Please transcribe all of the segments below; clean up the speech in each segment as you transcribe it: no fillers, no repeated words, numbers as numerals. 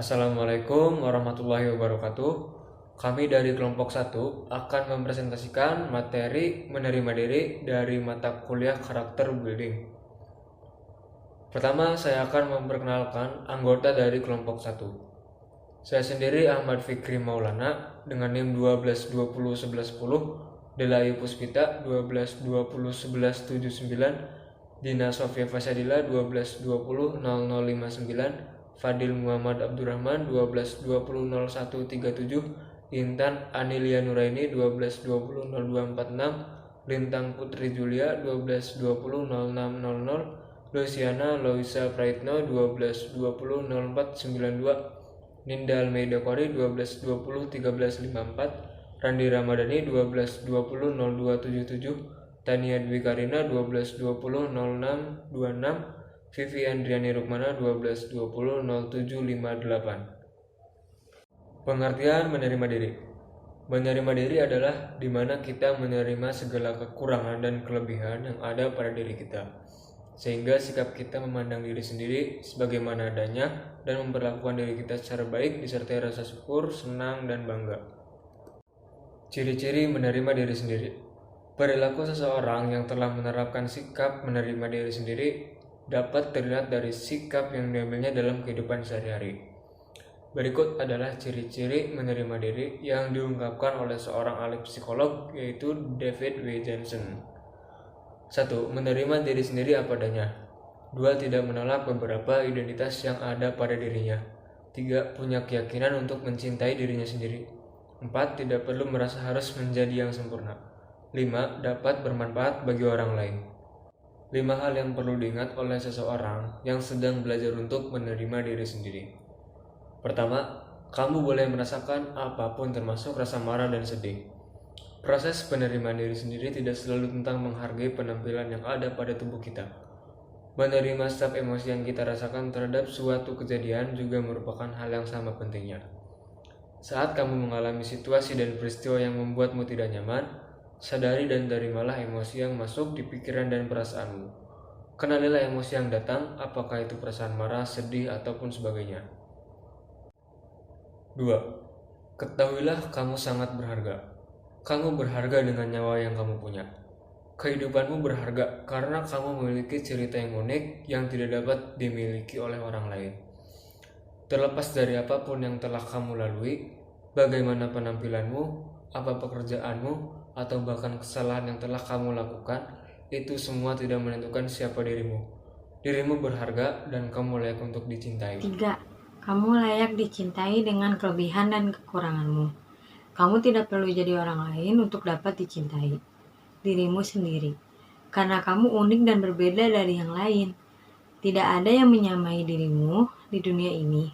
Assalamualaikum warahmatullahi wabarakatuh. Kami dari kelompok 1 akan mempresentasikan materi menerima diri dari mata kuliah karakter building. Pertama, saya akan memperkenalkan anggota dari kelompok 1. Saya sendiri Ahmad Fikri Maulana dengan NIM 12201110, Delayu Puspita 12201179, Dina Sofia Fasadila 12200059, Fadil Muhammad Abdurrahman 12200137, Intan Anilia Nuraini 12200246, Lintang Putri Julia 12200600, Luciana Loisa Praitno 12200492, Ninda Almeida Kori 12201354, Randi Ramadhani 12200277, Tania Dwi Karina 12200626, Vivi Andriani Rukmana 12200758. Pengertian menerima diri. Menerima diri adalah di mana kita menerima segala kekurangan dan kelebihan yang ada pada diri kita, sehingga sikap kita memandang diri sendiri sebagaimana adanya dan memperlakukan diri kita secara baik disertai rasa syukur, senang, dan bangga. Ciri-ciri menerima diri sendiri. Perilaku seseorang yang telah menerapkan sikap menerima diri sendiri dapat terlihat dari sikap yang diambilnya dalam kehidupan sehari-hari. Berikut adalah ciri-ciri menerima diri yang diungkapkan oleh seorang ahli psikolog, yaitu David W. Johnson. 1. Menerima diri sendiri apa adanya. 2. Tidak menolak beberapa identitas yang ada pada dirinya. 3. Punya keyakinan untuk mencintai dirinya sendiri. 4. Tidak perlu merasa harus menjadi yang sempurna. 5. Dapat bermanfaat bagi orang lain. 5 hal yang perlu diingat oleh seseorang yang sedang belajar untuk menerima diri sendiri. Pertama, kamu boleh merasakan apapun termasuk rasa marah dan sedih. Proses penerimaan diri sendiri tidak selalu tentang menghargai penampilan yang ada pada tubuh kita. Menerima setiap emosi yang kita rasakan terhadap suatu kejadian juga merupakan hal yang sama pentingnya. Saat kamu mengalami situasi dan peristiwa yang membuatmu tidak nyaman, sadari dan terimalah emosi yang masuk di pikiran dan perasaanmu. Kenalilah emosi yang datang, apakah itu perasaan marah, sedih, ataupun sebagainya. 2. Ketahuilah kamu sangat berharga. Kamu berharga dengan nyawa yang kamu punya. Kehidupanmu berharga karena kamu memiliki cerita yang unik yang tidak dapat dimiliki oleh orang lain. Terlepas dari apapun yang telah kamu lalui, bagaimana penampilanmu, apa pekerjaanmu, atau bahkan kesalahan yang telah kamu lakukan, itu semua tidak menentukan siapa dirimu. Dirimu berharga dan kamu layak untuk dicintai. 3. Kamu layak dicintai dengan kelebihan dan kekuranganmu. Kamu tidak perlu jadi orang lain untuk dapat dicintai. Dirimu sendiri. Karena kamu unik dan berbeda dari yang lain. Tidak ada yang menyamai dirimu di dunia ini.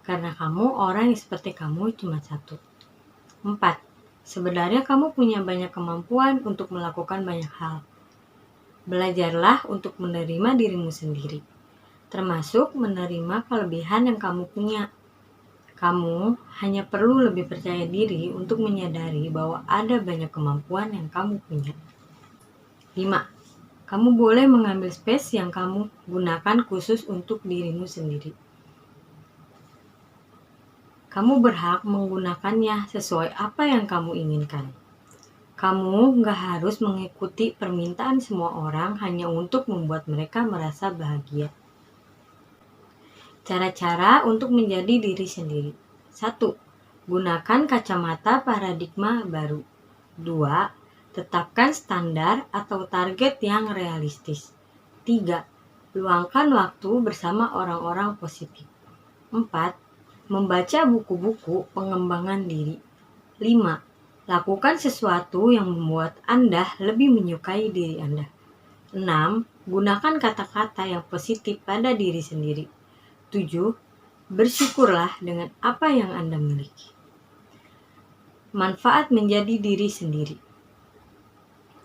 Karena kamu orang yang seperti kamu cuma satu. 4. Sebenarnya kamu punya banyak kemampuan untuk melakukan banyak hal. Belajarlah untuk menerima dirimu sendiri, termasuk menerima kelebihan yang kamu punya. Kamu hanya perlu lebih percaya diri untuk menyadari bahwa ada banyak kemampuan yang kamu punya. 5. Kamu boleh mengambil space yang kamu gunakan khusus untuk dirimu sendiri. Kamu berhak menggunakannya sesuai apa yang kamu inginkan. Kamu gak harus mengikuti permintaan semua orang hanya untuk membuat mereka merasa bahagia. Cara-cara untuk menjadi diri sendiri. 1. Gunakan kacamata paradigma baru. 2. Tetapkan standar atau target yang realistis. 3. Luangkan waktu bersama orang-orang positif. 4. Membaca buku-buku pengembangan diri. 5. Lakukan sesuatu yang membuat Anda lebih menyukai diri Anda. 6. Gunakan kata-kata yang positif pada diri sendiri. 7. Bersyukurlah dengan apa yang Anda miliki. Manfaat menjadi diri sendiri.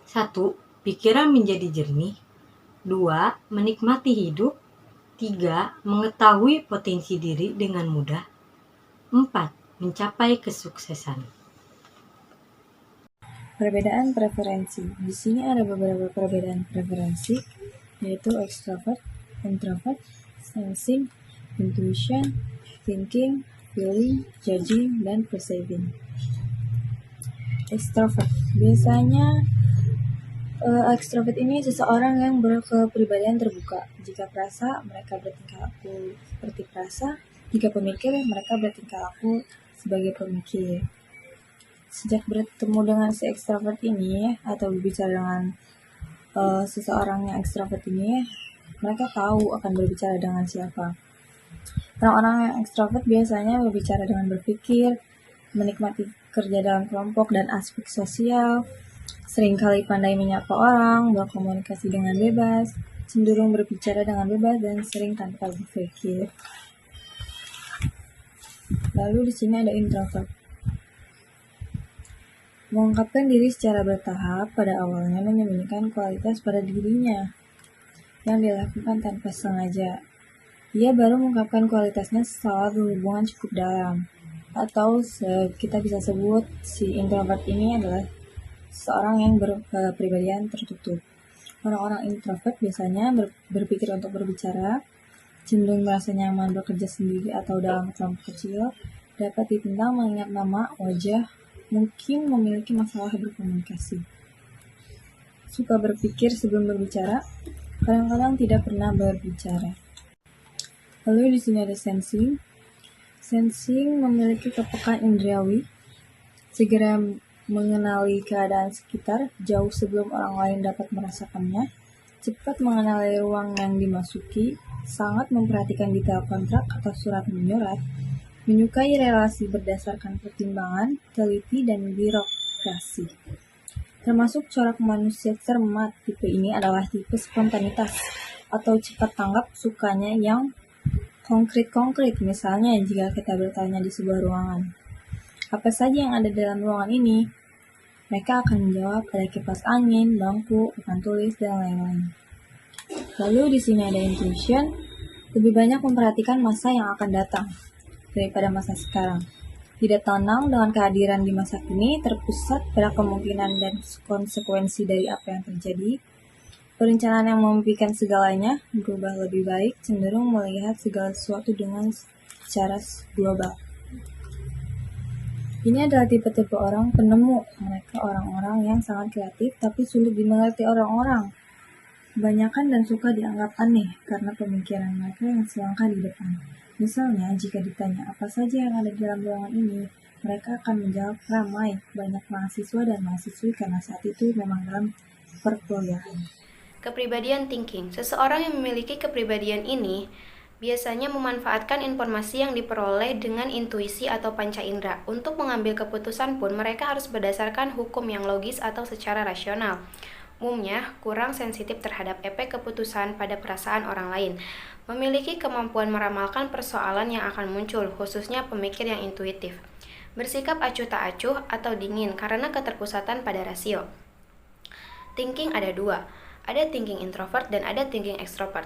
1. Pikiran menjadi jernih. 2. Menikmati hidup. 3. Mengetahui potensi diri dengan mudah. 4. Mencapai kesuksesan. Perbedaan preferensi. Di sini ada beberapa perbedaan preferensi, yaitu extrovert, introvert, sensing, intuition, thinking, feeling, judging, dan perceiving. Extrovert. Biasanya ekstrovert ini seseorang yang berkepribadian terbuka. Jika perasa, mereka bertingkah laku seperti perasa. Jika pemikir, mereka bertingkah laku sebagai pemikir. Sejak bertemu dengan si ekstrovert ini atau berbicara dengan seseorang yang ekstrovert ini, mereka tahu akan berbicara dengan siapa. Orang-orang yang ekstrovert biasanya berbicara dengan berpikir, menikmati kerja dalam kelompok dan aspek sosial, seringkali pandai menyapa orang, berkomunikasi dengan bebas, cenderung berbicara dengan bebas, dan sering tanpa berpikir. Lalu di sini ada introvert. Mengungkapkan diri secara bertahap, pada awalnya menyembunyikan kualitas pada dirinya yang dilakukan tanpa sengaja. Ia baru mengungkapkan kualitasnya setelah berhubungan cukup dalam. Atau kita bisa sebut si introvert ini adalah seorang yang berkepribadian tertutup. Orang-orang introvert biasanya berpikir untuk berbicara, cenderung merasa nyaman bekerja sendiri atau dalam kelompok kecil, dapat ditentang mengingat nama, wajah, mungkin memiliki masalah berkomunikasi. Suka berpikir sebelum berbicara, kadang-kadang tidak pernah berbicara. Lalu di sini ada sensing. Sensing memiliki kepekaan indrawi, segera mengenali keadaan sekitar jauh sebelum orang lain dapat merasakannya, cepat mengenali ruang yang dimasuki, sangat memperhatikan detail kontrak atau surat menyurat, menyukai relasi berdasarkan pertimbangan, teliti, dan birokrasi. Termasuk corak manusia cermat, tipe ini adalah tipe spontanitas atau cepat tanggap, sukanya yang konkret. Misalnya jika kita bertanya di sebuah ruangan, apa saja yang ada dalam ruangan ini? Mereka akan menjawab ada kipas angin, bangku, papan tulis, dan lain-lain. Lalu di sini ada intuition, lebih banyak memperhatikan masa yang akan datang daripada masa sekarang. Tidak tenang dengan kehadiran di masa kini, terpusat pada kemungkinan dan konsekuensi dari apa yang terjadi. Perencanaan yang memimpikan segalanya, berubah lebih baik, cenderung melihat segala sesuatu dengan secara global. Ini adalah tipe-tipe orang penemu. Mereka orang-orang yang sangat kreatif tapi sulit dimengerti orang-orang. Kebanyakan dan suka dianggap aneh karena pemikiran mereka yang selangkah di depan. Misalnya, jika ditanya apa saja yang ada di dalam ruangan ini, mereka akan menjawab ramai, banyak mahasiswa dan mahasiswi karena saat itu memang dalam perkuliahan. Kepribadian thinking. Seseorang yang memiliki kepribadian ini biasanya memanfaatkan informasi yang diperoleh dengan intuisi atau panca indera. Untuk mengambil keputusan pun mereka harus berdasarkan hukum yang logis atau secara rasional. Umumnya kurang sensitif terhadap efek keputusan pada perasaan orang lain. Memiliki kemampuan meramalkan persoalan yang akan muncul, khususnya pemikir yang intuitif. Bersikap acuh tak acuh atau dingin karena keterpusatan pada rasio. Thinking ada dua. Ada thinking introvert dan ada thinking extrovert.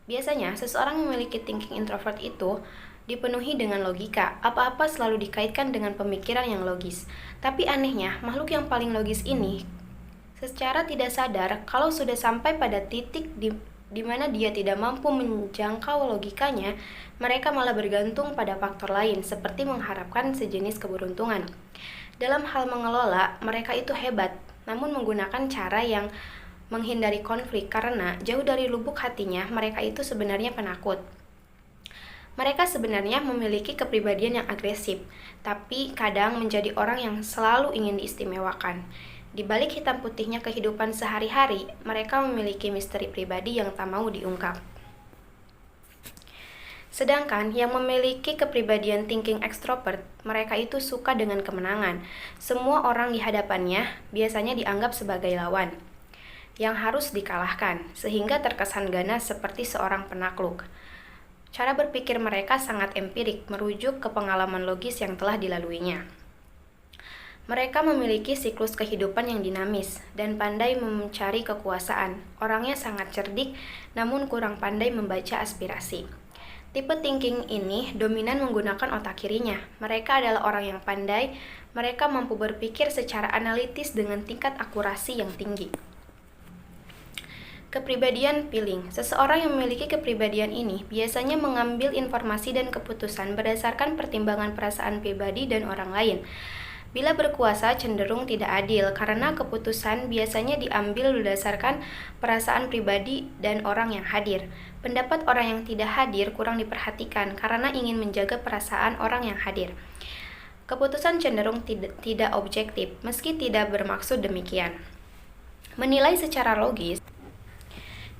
Biasanya, seseorang yang memiliki thinking introvert itu dipenuhi dengan logika. Apa-apa selalu dikaitkan dengan pemikiran yang logis. Tapi anehnya, makhluk yang paling logis ini secara tidak sadar, kalau sudah sampai pada titik di mana dia tidak mampu menjangkau logikanya, mereka malah bergantung pada faktor lain, seperti mengharapkan sejenis keberuntungan. Dalam hal mengelola, mereka itu hebat, namun menggunakan cara yang menghindari konflik karena jauh dari lubuk hatinya mereka itu sebenarnya penakut. Mereka sebenarnya memiliki kepribadian yang agresif, tapi kadang menjadi orang yang selalu ingin diistimewakan. Di balik hitam putihnya kehidupan sehari-hari, mereka memiliki misteri pribadi yang tak mau diungkap. Sedangkan yang memiliki kepribadian thinking extrovert, mereka itu suka dengan kemenangan. Semua orang di hadapannya biasanya dianggap sebagai lawan yang harus dikalahkan, sehingga terkesan ganas seperti seorang penakluk. Cara berpikir mereka sangat empirik, merujuk ke pengalaman logis yang telah dilaluinya. Mereka memiliki siklus kehidupan yang dinamis dan pandai mencari kekuasaan. Orangnya sangat cerdik, namun kurang pandai membaca aspirasi. Tipe thinking ini dominan menggunakan otak kirinya. Mereka adalah orang yang pandai, mereka mampu berpikir secara analitis dengan tingkat akurasi yang tinggi. Kepribadian feeling. Seseorang yang memiliki kepribadian ini biasanya mengambil informasi dan keputusan berdasarkan pertimbangan perasaan pribadi dan orang lain. Bila berkuasa cenderung tidak adil karena keputusan biasanya diambil berdasarkan perasaan pribadi dan orang yang hadir. Pendapat orang yang tidak hadir kurang diperhatikan karena ingin menjaga perasaan orang yang hadir. Keputusan cenderung tidak objektif meski tidak bermaksud demikian. Menilai secara logis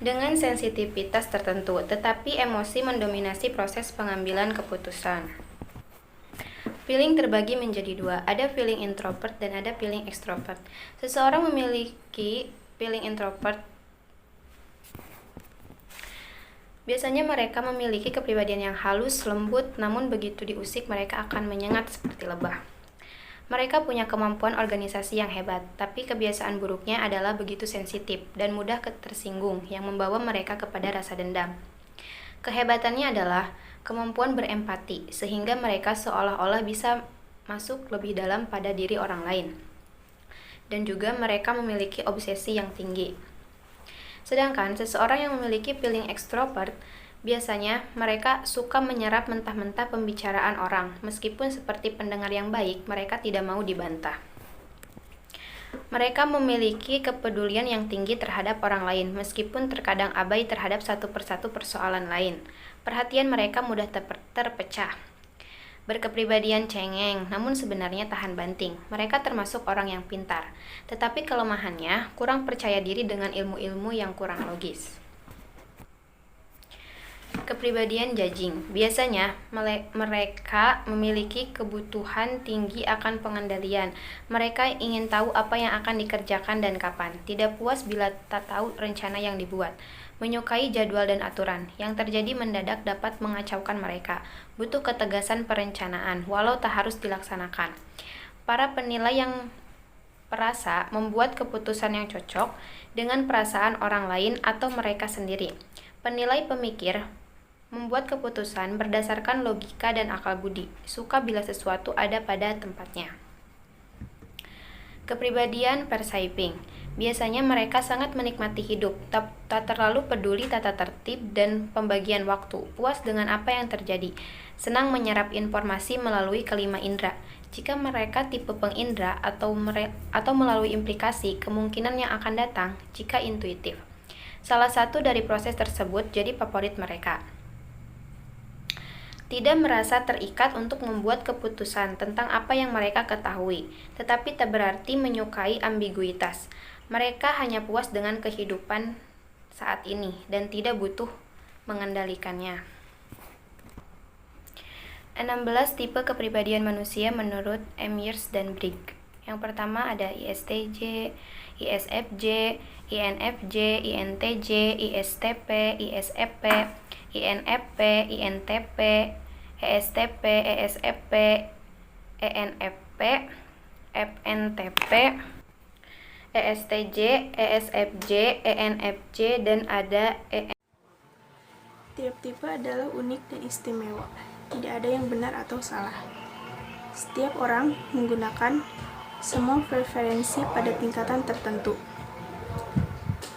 dengan sensitivitas tertentu, tetapi emosi mendominasi proses pengambilan keputusan. Feeling terbagi menjadi dua, ada feeling introvert dan ada feeling extrovert. Seseorang memiliki feeling introvert. Biasanya mereka memiliki kepribadian yang halus, lembut, namun begitu diusik mereka akan menyengat seperti lebah. Mereka punya kemampuan organisasi yang hebat, tapi kebiasaan buruknya adalah begitu sensitif dan mudah tersinggung yang membawa mereka kepada rasa dendam. Kehebatannya adalah kemampuan berempati, sehingga mereka seolah-olah bisa masuk lebih dalam pada diri orang lain. Dan juga mereka memiliki obsesi yang tinggi. Sedangkan seseorang yang memiliki feeling extrovert, biasanya mereka suka menyerap mentah-mentah pembicaraan orang, meskipun seperti pendengar yang baik, mereka tidak mau dibantah. Mereka memiliki kepedulian yang tinggi terhadap orang lain, meskipun terkadang abai terhadap satu persatu persoalan lain. Perhatian mereka mudah terpecah. Berkepribadian cengeng, namun sebenarnya tahan banting. Mereka termasuk orang yang pintar, tetapi kelemahannya kurang percaya diri dengan ilmu-ilmu yang kurang logis. Kepribadian judging. Biasanya mereka memiliki kebutuhan tinggi akan pengendalian. Mereka ingin tahu apa yang akan dikerjakan dan kapan. Tidak puas bila tak tahu rencana yang dibuat. Menyukai jadwal dan aturan. Yang terjadi mendadak dapat mengacaukan mereka. Butuh ketegasan perencanaan, walau tak harus dilaksanakan. Para penilai yang perasa membuat keputusan yang cocok dengan perasaan orang lain atau mereka sendiri. Penilai pemikir membuat keputusan berdasarkan logika dan akal budi, suka bila sesuatu ada pada tempatnya. Kepribadian perceiving. Biasanya mereka sangat menikmati hidup, tak terlalu peduli tata tertib dan pembagian waktu, puas dengan apa yang terjadi, senang menyerap informasi melalui kelima indera. Jika mereka tipe pengindra atau melalui implikasi, kemungkinan yang akan datang jika intuitif. Salah satu dari proses tersebut jadi favorit mereka. Tidak merasa terikat untuk membuat keputusan tentang apa yang mereka ketahui, tetapi tak berarti menyukai ambiguitas. Mereka hanya puas dengan kehidupan saat ini dan tidak butuh mengendalikannya. 16 tipe kepribadian manusia menurut Myers dan Briggs. Yang pertama ada ISTJ, ISFJ, INFJ, INTJ, ISTP, ISFP, INFP, INTP, ESTP, ESFP, ENFP, FNTP, ESTJ, ESFJ, ENFJ, dan ada EN. Tiap tipe adalah unik dan istimewa. Tidak ada yang benar atau salah. Setiap orang menggunakan semua preferensi pada tingkatan tertentu.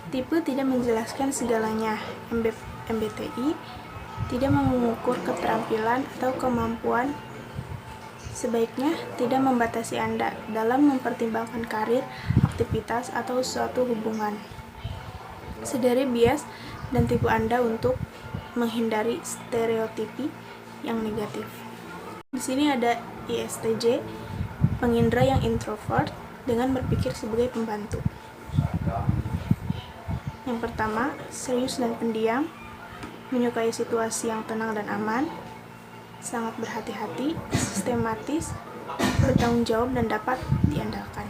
Tipe tidak menjelaskan segalanya. MBTI tidak mengukur keterampilan atau kemampuan. Sebaiknya tidak membatasi Anda dalam mempertimbangkan karir, aktivitas, atau suatu hubungan. Sadari bias dan tipe Anda untuk menghindari stereotipi yang negatif. Di sini ada ISTJ, pengindra yang introvert dengan berpikir sebagai pembantu. Yang pertama, serius dan pendiam, menyukai situasi yang tenang dan aman, sangat berhati-hati, sistematis, bertanggung jawab dan dapat diandalkan.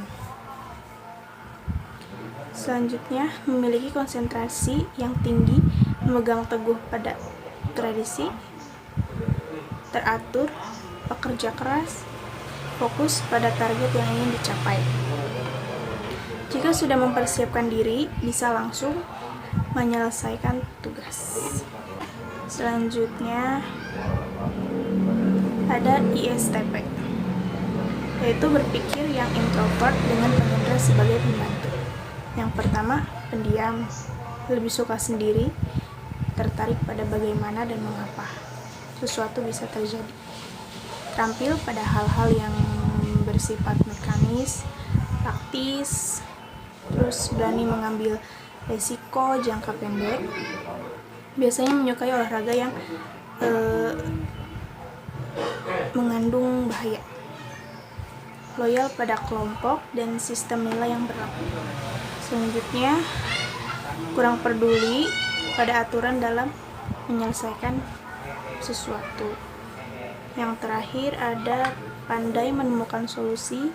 Selanjutnya, memiliki konsentrasi yang tinggi, memegang teguh pada tradisi, teratur, pekerja keras, fokus pada target yang ingin dicapai. Jika sudah mempersiapkan diri, bisa langsung menyelesaikan tugas. Selanjutnya ada ISTP, yaitu berpikir yang introvert dengan pengindra sebagai pembantu. Yang pertama, pendiam, lebih suka sendiri, tertarik pada bagaimana dan mengapa sesuatu bisa terjadi, terampil pada hal-hal yang bersifat mekanis, praktis, terus berani mengambil resiko jangka pendek, biasanya menyukai olahraga yang mengandung bahaya, loyal pada kelompok dan sistem nilai yang berlaku. Selanjutnya, kurang peduli pada aturan dalam menyelesaikan sesuatu. Yang terakhir ada pandai menemukan solusi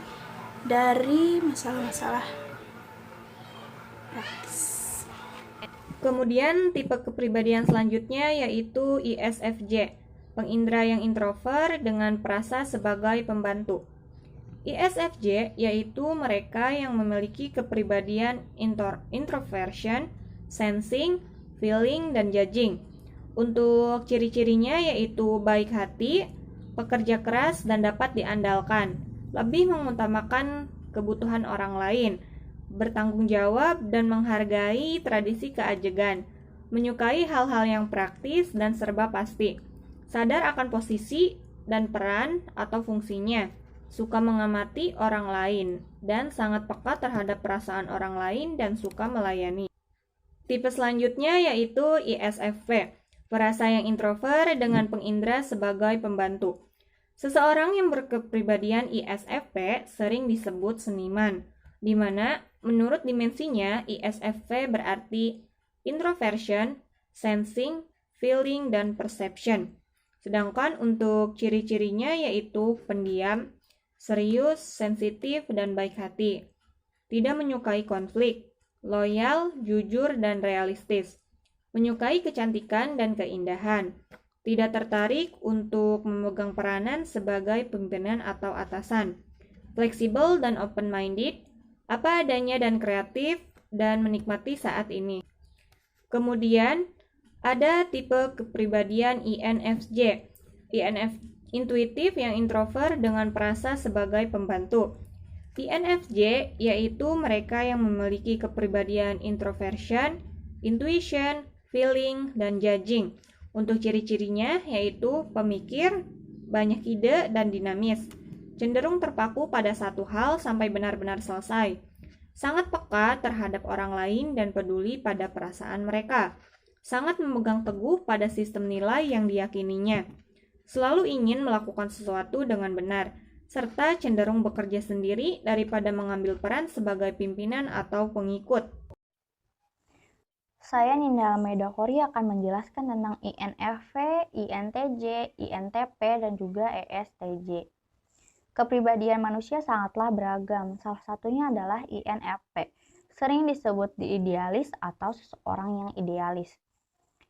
dari masalah-masalah praktis. Kemudian tipe kepribadian selanjutnya yaitu ISFJ, pengindra yang introvert dengan perasa sebagai pembantu. ISFJ yaitu mereka yang memiliki kepribadian introversion, sensing, feeling, dan judging. Untuk ciri-cirinya yaitu baik hati, pekerja keras, dan dapat diandalkan, lebih mengutamakan kebutuhan orang lain, bertanggung jawab dan menghargai tradisi keajegan, menyukai hal-hal yang praktis dan serba pasti, sadar akan posisi dan peran atau fungsinya, suka mengamati orang lain, dan sangat peka terhadap perasaan orang lain dan suka melayani. Tipe selanjutnya yaitu ISFP, perasa yang introvert dengan pengindra sebagai pembantu. Seseorang yang berkepribadian ISFP sering disebut seniman, di mana menurut dimensinya ISFP berarti introversion, sensing, feeling, dan perception. Sedangkan untuk ciri-cirinya yaitu pendiam, serius, sensitif, dan baik hati. Tidak menyukai konflik, loyal, jujur, dan realistis. Menyukai kecantikan dan keindahan. Tidak tertarik untuk memegang peranan sebagai pimpinan atau atasan. Fleksibel dan open-minded, apa adanya dan kreatif, dan menikmati saat ini. Kemudian, ada tipe kepribadian INFJ. Intuitif yang introvert dengan perasa sebagai pembantu. INFJ yaitu mereka yang memiliki kepribadian introversion, intuition, feeling, dan judging. Untuk ciri-cirinya yaitu pemikir, banyak ide, dan dinamis. Cenderung terpaku pada satu hal sampai benar-benar selesai. Sangat peka terhadap orang lain dan peduli pada perasaan mereka. Sangat memegang teguh pada sistem nilai yang diyakininya. Selalu ingin melakukan sesuatu dengan benar, serta cenderung bekerja sendiri daripada mengambil peran sebagai pimpinan atau pengikut. Saya Ninda Almeida Kori akan menjelaskan tentang INFP, INTJ, INTP, dan juga ESTJ. Kepribadian manusia sangatlah beragam, salah satunya adalah INFP, sering disebut idealis atau seseorang yang idealis.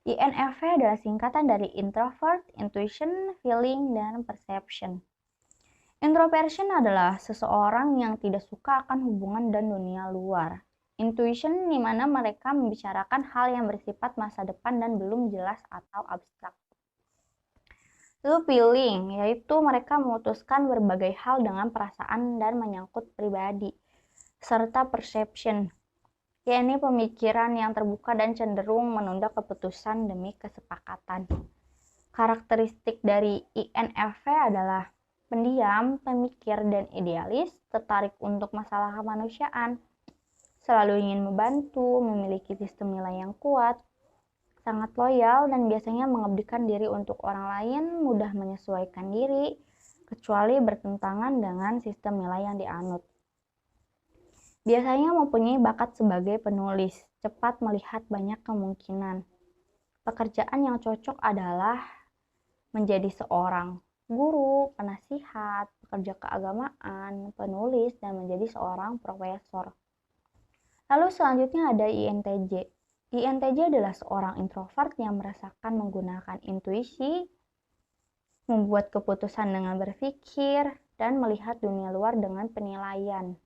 INFP adalah singkatan dari introvert, intuition, feeling, dan perception. Introversion adalah seseorang yang tidak suka akan hubungan dan dunia luar. Intuition di mana mereka membicarakan hal yang bersifat masa depan dan belum jelas atau abstrak. Lalu feeling, yaitu mereka memutuskan berbagai hal dengan perasaan dan menyangkut pribadi. Serta perception, yakni pemikiran yang terbuka dan cenderung menunda keputusan demi kesepakatan. Karakteristik dari INFP adalah pendiam, pemikir, dan idealis, tertarik untuk masalah kemanusiaan, selalu ingin membantu, memiliki sistem nilai yang kuat, sangat loyal, dan biasanya mengabdikan diri untuk orang lain, mudah menyesuaikan diri, kecuali bertentangan dengan sistem nilai yang dianut. Biasanya mempunyai bakat sebagai penulis, cepat melihat banyak kemungkinan. Pekerjaan yang cocok adalah menjadi seorang guru, penasihat, pekerja keagamaan, penulis, dan menjadi seorang profesor. Lalu selanjutnya ada INTJ. INTJ adalah seorang introvert yang merasakan menggunakan intuisi, membuat keputusan dengan berpikir, dan melihat dunia luar dengan penilaian.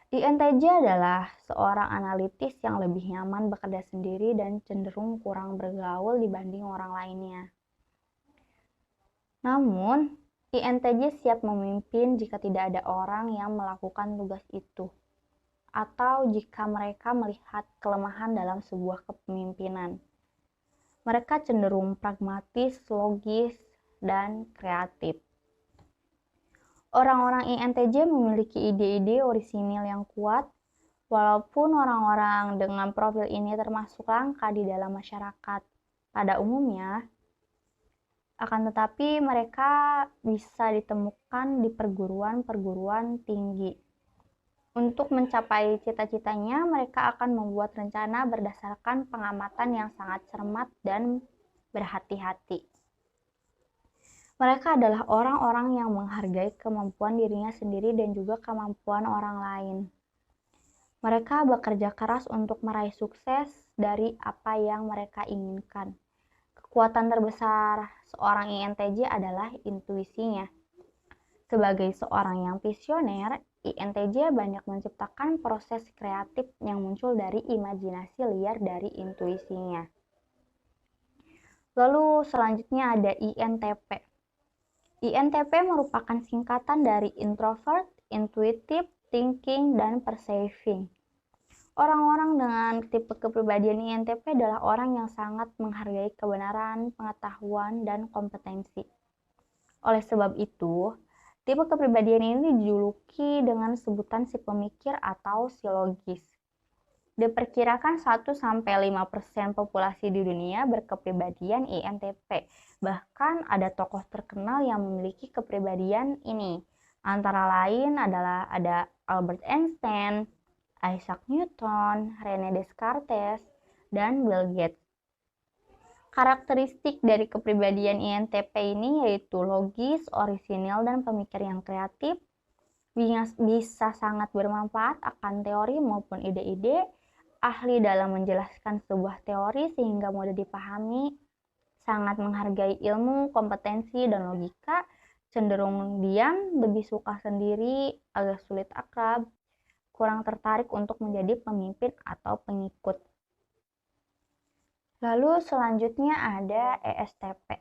INTJ adalah seorang analitis yang lebih nyaman bekerja sendiri dan cenderung kurang bergaul dibanding orang lainnya. Namun, INTJ siap memimpin jika tidak ada orang yang melakukan tugas itu. atau jika mereka melihat kelemahan dalam sebuah kepemimpinan. Mereka cenderung pragmatis, logis, dan kreatif. Orang-orang INTJ memiliki ide-ide orisinil yang kuat, walaupun orang-orang dengan profil ini termasuk langka di dalam masyarakat pada umumnya, akan tetapi mereka bisa ditemukan di perguruan-perguruan tinggi. Untuk mencapai cita-citanya, mereka akan membuat rencana berdasarkan pengamatan yang sangat cermat dan berhati-hati. Mereka adalah orang-orang yang menghargai kemampuan dirinya sendiri dan juga kemampuan orang lain. Mereka bekerja keras untuk meraih sukses dari apa yang mereka inginkan. Kekuatan terbesar seorang INTJ adalah intuisinya. Sebagai seorang yang visioner, INTJ banyak menciptakan proses kreatif yang muncul dari imajinasi liar dari intuisinya. Lalu selanjutnya ada INTP. INTP merupakan singkatan dari introvert, intuitive, thinking, dan perceiving. Orang-orang dengan tipe kepribadian INTP adalah orang yang sangat menghargai kebenaran, pengetahuan, dan kompetensi. Oleh sebab itu, tipe kepribadian ini dijuluki dengan sebutan si pemikir atau si logis. Diperkirakan 1-5% populasi di dunia berkepribadian INTP. Bahkan ada tokoh terkenal yang memiliki kepribadian ini. Antara lain adalah ada Albert Einstein, Isaac Newton, René Descartes, dan Bill Gates. Karakteristik dari kepribadian INTP ini yaitu logis, orisinil, dan pemikir yang kreatif, bisa sangat bermanfaat akan teori maupun ide-ide, ahli dalam menjelaskan sebuah teori sehingga mudah dipahami, sangat menghargai ilmu, kompetensi, dan logika, cenderung diam, lebih suka sendiri, agak sulit akrab, kurang tertarik untuk menjadi pemimpin atau pengikut. Lalu selanjutnya ada ESTP.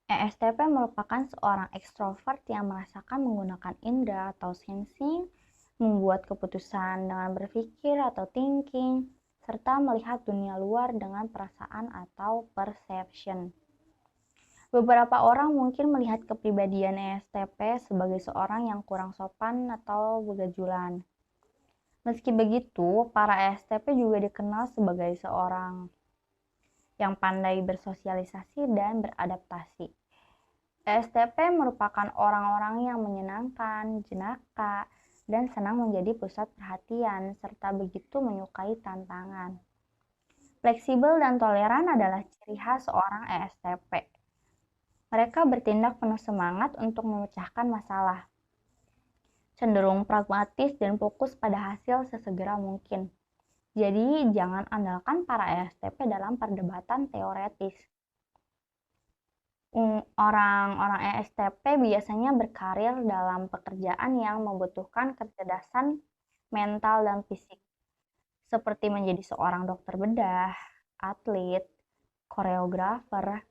ESTP merupakan seorang ekstrovert yang merasakan menggunakan indera atau sensing, membuat keputusan dengan berpikir atau thinking, serta melihat dunia luar dengan perasaan atau perception. Beberapa orang mungkin melihat kepribadian ESTP sebagai seorang yang kurang sopan atau begajulan. Meski begitu, para ESTP juga dikenal sebagai seorang yang pandai bersosialisasi dan beradaptasi. ESTP merupakan orang-orang yang menyenangkan, jenaka, dan senang menjadi pusat perhatian, serta begitu menyukai tantangan. Fleksibel dan toleran adalah ciri khas seorang ESTP. Mereka bertindak penuh semangat untuk memecahkan masalah, cenderung pragmatis dan fokus pada hasil sesegera mungkin. Jadi, jangan andalkan para ESTP dalam perdebatan teoretis. Orang-orang ESTP biasanya berkarir dalam pekerjaan yang membutuhkan kecerdasan mental dan fisik, seperti menjadi seorang dokter bedah, atlet, koreografer,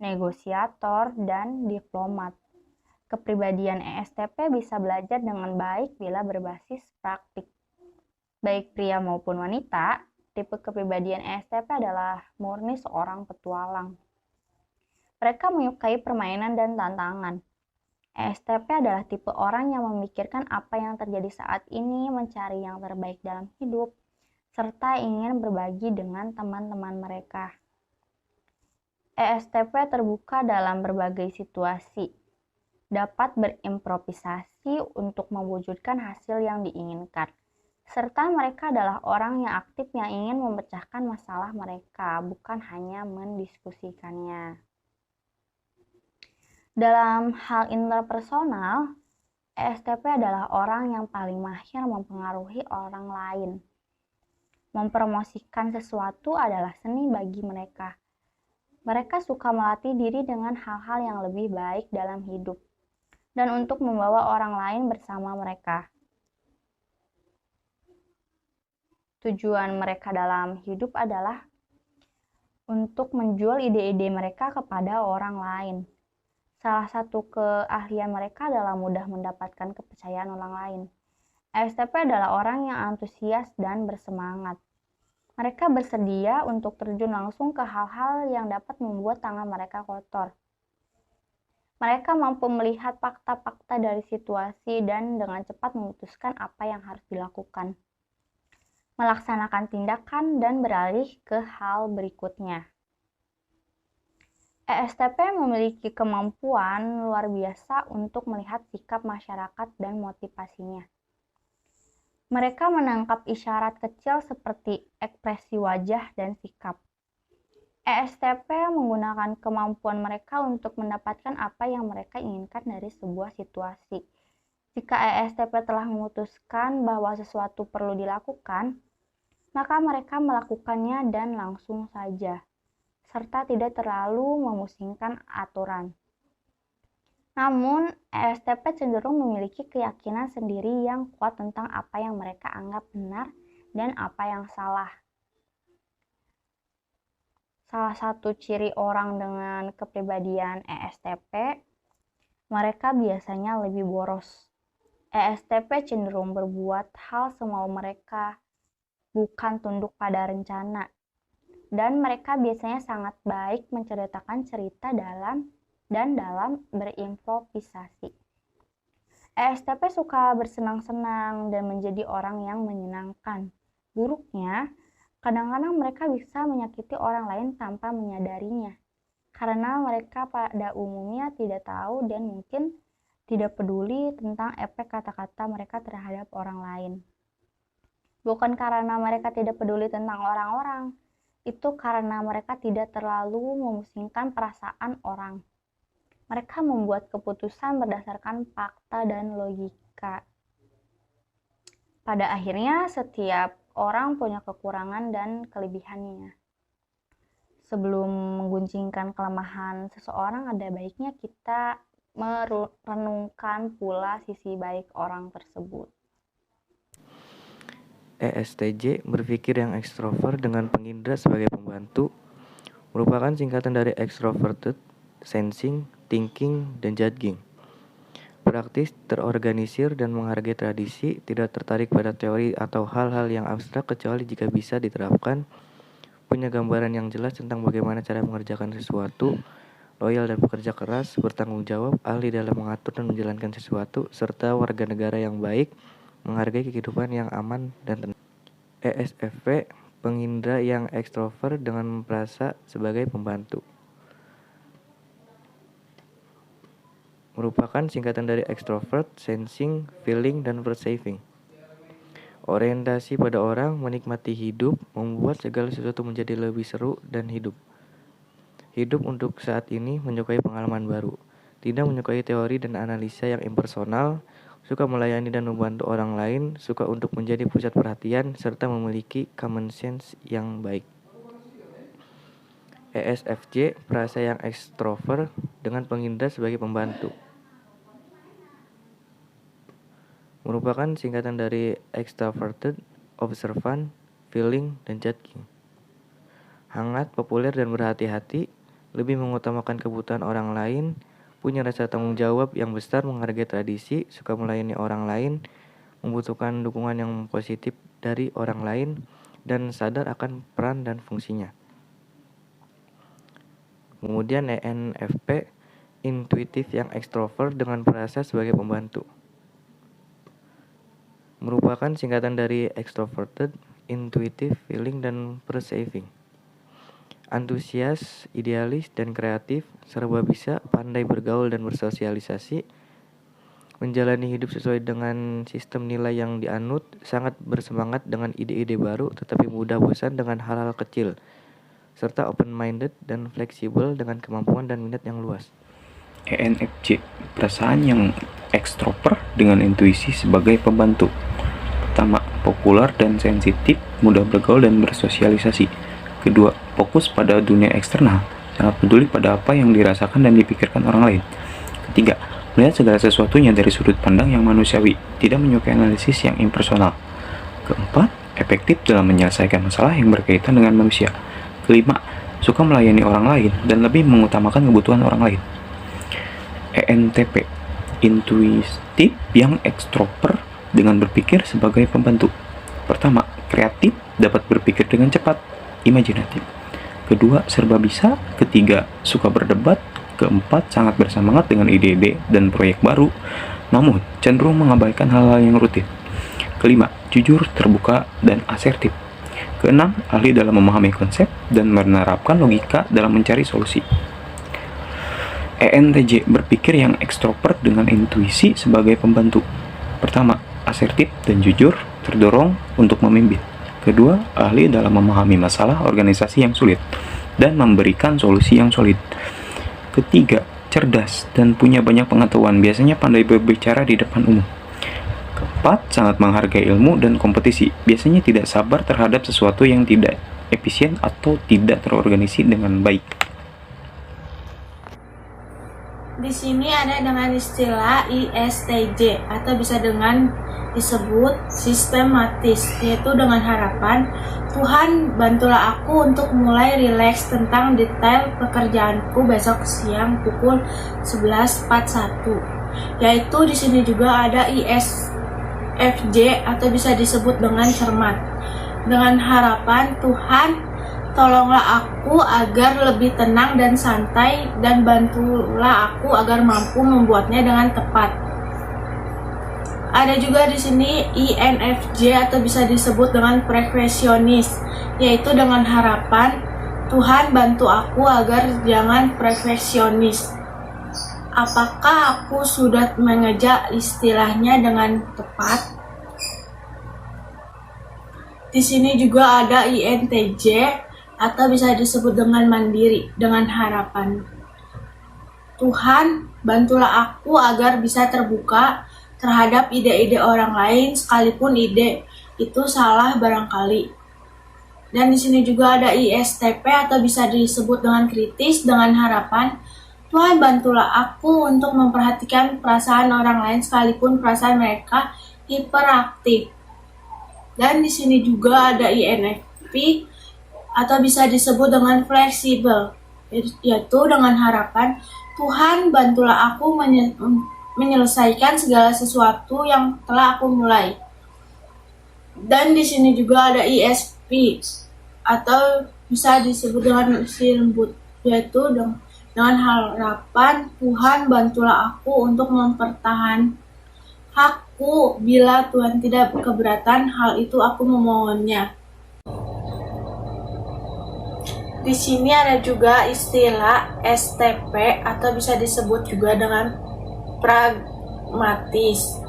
negosiator, dan diplomat. Kepribadian ESTP bisa belajar dengan baik bila berbasis praktik. Baik pria maupun wanita, tipe kepribadian ESTP adalah murni seorang petualang. Mereka menyukai permainan dan tantangan. ESTP adalah tipe orang yang memikirkan apa yang terjadi saat ini, mencari yang terbaik dalam hidup, serta ingin berbagi dengan teman-teman mereka. ESTP terbuka dalam berbagai situasi, dapat berimprovisasi untuk mewujudkan hasil yang diinginkan, serta mereka adalah orang yang aktif yang ingin memecahkan masalah mereka, bukan hanya mendiskusikannya. Dalam hal interpersonal, ESTP adalah orang yang paling mahir mempengaruhi orang lain. Mempromosikan sesuatu adalah seni bagi mereka. Mereka suka melatih diri dengan hal-hal yang lebih baik dalam hidup, dan untuk membawa orang lain bersama mereka. Tujuan mereka dalam hidup adalah untuk menjual ide-ide mereka kepada orang lain. Salah satu keahlian mereka adalah mudah mendapatkan kepercayaan orang lain. ESTP adalah orang yang antusias dan bersemangat. Mereka bersedia untuk terjun langsung ke hal-hal yang dapat membuat tangan mereka kotor. Mereka mampu melihat fakta-fakta dari situasi dan dengan cepat memutuskan apa yang harus dilakukan, melaksanakan tindakan, dan beralih ke hal berikutnya. ESTP memiliki kemampuan luar biasa untuk melihat sikap masyarakat dan motivasinya. Mereka menangkap isyarat kecil seperti ekspresi wajah dan sikap. ESTP menggunakan kemampuan mereka untuk mendapatkan apa yang mereka inginkan dari sebuah situasi. Jika ESTP telah memutuskan bahwa sesuatu perlu dilakukan, maka mereka melakukannya dan langsung saja, serta tidak terlalu memusingkan aturan. Namun, ESTP cenderung memiliki keyakinan sendiri yang kuat tentang apa yang mereka anggap benar dan apa yang salah. Salah satu ciri orang dengan kepribadian ESTP, mereka biasanya lebih boros. ESTP cenderung berbuat hal semau mereka, bukan tunduk pada rencana. Dan mereka biasanya sangat baik menceritakan cerita dalam berimprovisasi. ESTP suka bersenang-senang dan menjadi orang yang menyenangkan. Buruknya, kadang-kadang mereka bisa menyakiti orang lain tanpa menyadarinya, karena mereka pada umumnya tidak tahu dan mungkin tidak peduli tentang efek kata-kata mereka terhadap orang lain. Bukan karena mereka tidak peduli tentang orang-orang, itu karena mereka tidak terlalu memusingkan perasaan orang. Mereka membuat keputusan berdasarkan fakta dan logika. Pada akhirnya, setiap orang punya kekurangan dan kelebihannya. Sebelum menggunjingkan kelemahan seseorang, ada baiknya kita merenungkan pula sisi baik orang tersebut. ESTJ berpikir yang ekstrovert dengan pengindra sebagai pembantu, merupakan singkatan dari extroverted, sensing, thinking, dan judging. Praktis, terorganisir, dan menghargai tradisi, tidak tertarik pada teori atau hal-hal yang abstrak kecuali jika bisa diterapkan, punya gambaran yang jelas tentang bagaimana cara mengerjakan sesuatu, loyal dan bekerja keras, bertanggung jawab, ahli dalam mengatur dan menjalankan sesuatu, serta warga negara yang baik, menghargai kehidupan yang aman dan tenang. ESFP, pengindra yang ekstrovert dengan merasa sebagai pembantu, merupakan singkatan dari extrovert, sensing, feeling, dan perceiving. Orientasi pada orang, menikmati hidup, membuat segala sesuatu menjadi lebih seru dan hidup. Hidup untuk saat ini, menyukai pengalaman baru, tidak menyukai teori dan analisa yang impersonal, suka melayani dan membantu orang lain, suka untuk menjadi pusat perhatian, serta memiliki common sense yang baik. ESFJ, perasa yang ekstrovert dengan pengindra sebagai pembantu, merupakan singkatan dari extroverted, observant, feeling, dan judging. Hangat, populer, dan berhati-hati, lebih mengutamakan kebutuhan orang lain, punya rasa tanggung jawab yang besar, menghargai tradisi, suka melayani orang lain, membutuhkan dukungan yang positif dari orang lain, dan sadar akan peran dan fungsinya. Kemudian ENFP, intuitif yang ekstrovert dengan perasa sebagai pembantu, merupakan singkatan dari extroverted, intuitive, feeling, dan perceiving. Antusias, idealis, dan kreatif, serba bisa, pandai bergaul dan bersosialisasi, menjalani hidup sesuai dengan sistem nilai yang dianut, sangat bersemangat dengan ide-ide baru, tetapi mudah bosan dengan hal-hal kecil, serta open-minded dan fleksibel dengan kemampuan dan minat yang luas. ENFJ, perasaan yang ekstrovert dengan intuisi sebagai pembantu. Pertama, populer dan sensitif, mudah bergaul dan bersosialisasi. Kedua, fokus pada dunia eksternal, sangat peduli pada apa yang dirasakan dan dipikirkan orang lain. Ketiga, melihat segala sesuatunya dari sudut pandang yang manusiawi, tidak menyukai analisis yang impersonal. Keempat, efektif dalam menyelesaikan masalah yang berkaitan dengan manusia. Kelima, suka melayani orang lain dan lebih mengutamakan kebutuhan orang lain. ENTP, intuitif yang ekstrovert dengan berpikir sebagai pembantu. Pertama, kreatif, dapat berpikir dengan cepat, imajinatif. Kedua, serba bisa. Ketiga, suka berdebat. Keempat, sangat bersemangat dengan ide-ide dan proyek baru, namun cenderung mengabaikan hal-hal yang rutin. Kelima, jujur, terbuka, dan asertif. Keenam, ahli dalam memahami konsep dan menerapkan logika dalam mencari solusi. ENTJ berpikir yang ekstrovert dengan intuisi sebagai pembantu. Pertama, asertif dan jujur, terdorong untuk memimpin. Kedua, ahli dalam memahami masalah organisasi yang sulit dan memberikan solusi yang solid. Ketiga, cerdas dan punya banyak pengetahuan, biasanya pandai berbicara di depan umum. Keempat, sangat menghargai ilmu dan kompetisi, biasanya tidak sabar terhadap sesuatu yang tidak efisien atau tidak terorganisir dengan baik. Di sini ada dengan istilah ISTJ atau bisa dengan disebut sistematis, yaitu dengan harapan Tuhan bantulah aku untuk mulai rileks tentang detail pekerjaanku besok siang pukul 11.41. Yaitu di sini juga ada ISFJ atau bisa disebut dengan cermat. Dengan harapan Tuhan tolonglah aku agar lebih tenang dan santai dan bantulah aku agar mampu membuatnya dengan tepat. Ada juga di sini INFJ atau bisa disebut dengan perfeksionis, yaitu dengan harapan Tuhan bantu aku agar jangan perfeksionis. Apakah aku sudah mengejar istilahnya dengan tepat? Di sini juga ada INTJ atau bisa disebut dengan mandiri, dengan harapan Tuhan bantulah aku agar bisa terbuka terhadap ide-ide orang lain sekalipun ide itu salah barangkali. Dan di sini juga ada ISTP atau bisa disebut dengan kritis, dengan harapan Tuhan bantulah aku untuk memperhatikan perasaan orang lain sekalipun perasaan mereka hiperaktif. Dan di sini juga ada INFP atau bisa disebut dengan fleksibel, yaitu dengan harapan Tuhan bantulah aku menyelesaikan segala sesuatu yang telah aku mulai. Dan di sini juga ada ISP atau bisa disebut dengan si lembut, yaitu dengan harapan Tuhan bantulah aku untuk mempertahankan hakku bila Tuhan tidak keberatan hal itu aku memohonnya. Di sini ada juga istilah STP atau bisa disebut juga dengan pragmatis,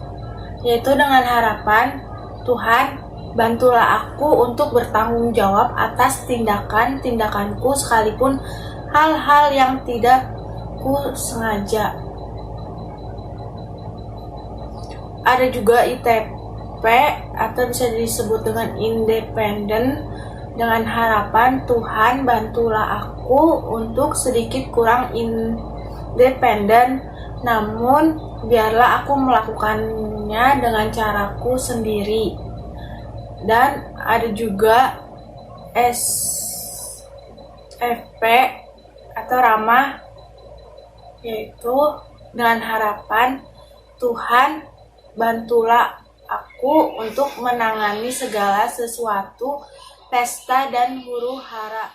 yaitu dengan harapan Tuhan bantulah aku untuk bertanggung jawab atas tindakanku sekalipun hal-hal yang tidak ku sengaja. Ada juga ITP atau bisa disebut dengan independen, dengan harapan Tuhan bantulah aku untuk sedikit kurang independen, namun biarlah aku melakukannya dengan caraku sendiri. Dan ada juga SFP atau ramah, yaitu dengan harapan Tuhan bantulah aku untuk menangani segala sesuatu pesta dan huru-hara.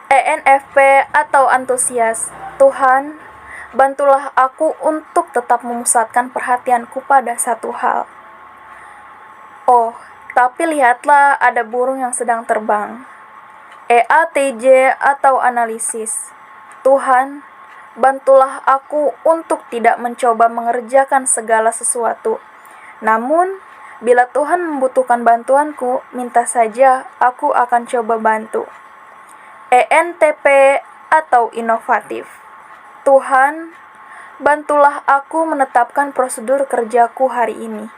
ENFP atau antusias, Tuhan, bantulah aku untuk tetap memusatkan perhatianku pada satu hal. Oh, tapi lihatlah ada burung yang sedang terbang. EATJ atau analisis, Tuhan, bantulah aku untuk tidak mencoba mengerjakan segala sesuatu. Namun, bila Tuhan membutuhkan bantuanku, minta saja, aku akan coba bantu. ENTP atau inovatif. Tuhan, bantulah aku menetapkan prosedur kerjaku hari ini.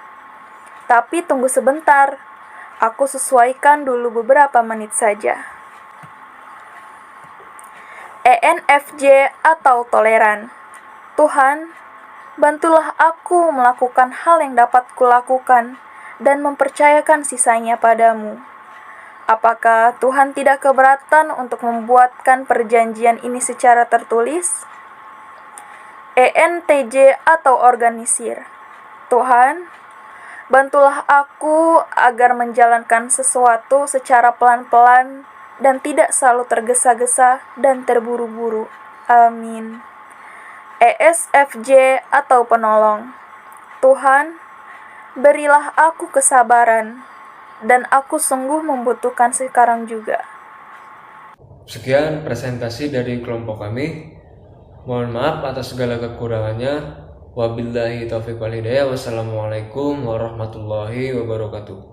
Tapi tunggu sebentar, aku sesuaikan dulu beberapa menit saja. ENFJ atau toleran. Tuhan, bantulah aku melakukan hal yang dapat kulakukan dan mempercayakan sisanya padamu. Apakah Tuhan tidak keberatan untuk membuatkan perjanjian ini secara tertulis? ENTJ atau organisir. Tuhan, Bantulah aku agar menjalankan sesuatu secara pelan-pelan dan tidak selalu tergesa-gesa dan terburu-buru. Amin. ESFJ atau penolong. Tuhan, berilah aku kesabaran, dan aku sungguh membutuhkan sekarang juga. Sekian presentasi dari kelompok kami. Mohon maaf atas segala kekurangannya. Wabillahi taufiq wal hidayah. Wassalamualaikum warahmatullahi wabarakatuh.